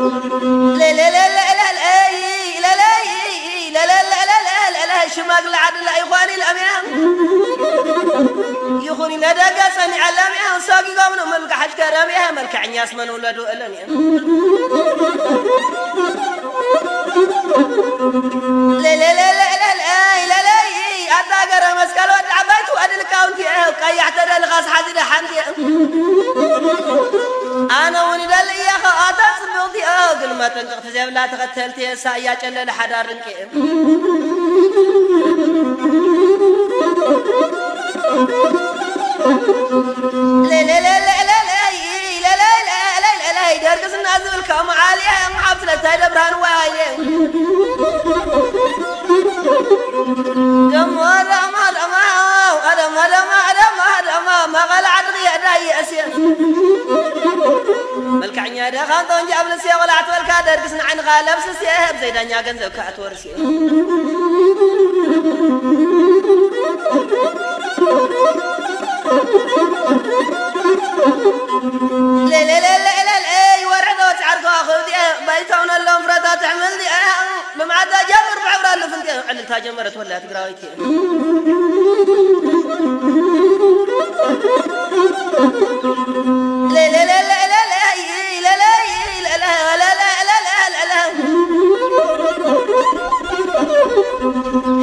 لا لا لا لا لا لا لا لا لا لا لا لا شماغ العدل لا يخواني الأميان يخوني لا دقاسني علامي ساقي قامنا ملك حج كراميها ملك عنياس من ولدو ألاني لا لا لا لا لا لا لا لا أتاقر مسكال ودعبات وأدل كاونتي كي يعتدى الغاز حزيد حمدي أنا وني دل يا خاطر صبوتي قل ما تنقط زي لا تقتلتي سايا جل لحدار رنكي لا لا لا لا لا لا لا لا لا لا يدرس الناس بالكام عالية محافظة تدبران وايد ما غلا عدغي أداي أسيا ملك عني هذا خانطون جاب لسيا ولا عتول كادر قسنا عن غالب سيا بزيدان يا جنزو كاتورسي لا لا لا لا لا لا ورعدوا تعرفوا أخذ بيتون اللهم فردا تعمل دي بمعدا جمر بعبر اللي فنتي علتها جمرت ولا تقراويتي لا لا لا لا لا لا لا لا لا لا لا لا لا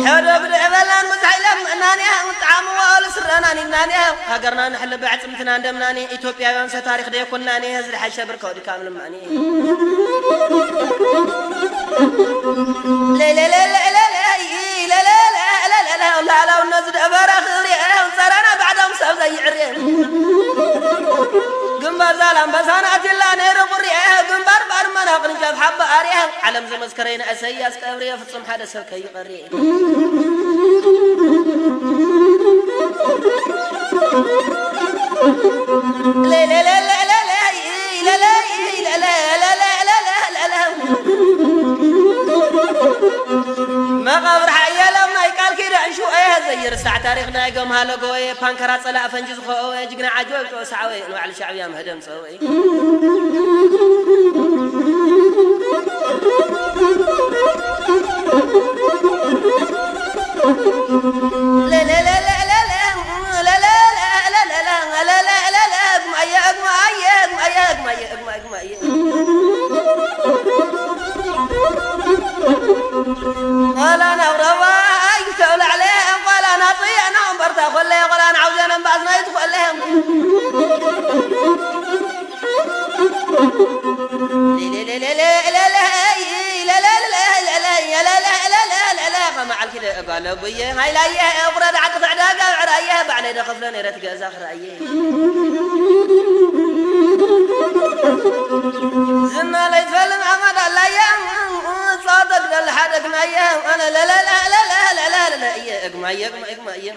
حول بالعبلان متعلم اناني مطعم وال سرناني ناني هاجرنا نحل بعد سمتنا ندمناني ايثيوبياوያን ታሪክ ደይኩናኒ ህዝብ حشبر كودي كامل معني لا لا لا لا لا لا لا لا لا لا لا لا ونزد ابرخ صرنا بعدهم سب زي عريم جنبار زالم بسانات الله نير قريه جنبار بارمنا قنجاب حب اريه علم زمسكرين اسياس قبريه فصم حدا سب كي قري لا لا لا لا لا لا لا لا لا لا لا لا ما قبر حيا لما يقال كده شو ايه زي رسع تاريخنا يقوم هالقوي بانكرات صلاة فنجز خوي جقنا عجوب توسعوي وعلى الشعب يا مهدم سوي لا لا لا لا لا لا لا لا لا لا لا لا لا لا لا قال انا ورواي تقول عليهم قال انا طيعنا برتا خلي قال انا عاوزنا بعضنا يدخل لهم لا لا لا لا لا لا لا لا لا لا لا لا مع كده قال ابوي هاي لا يا افرد عقد عداقه وعرايه بعد دخلنا رت جاز اخر ايه زنا لا يتفلم عمد الله يا صادق للحدق نايا انا لا لا لا لا لا لا لا يا اجمعيه اجمعيه اجمعيه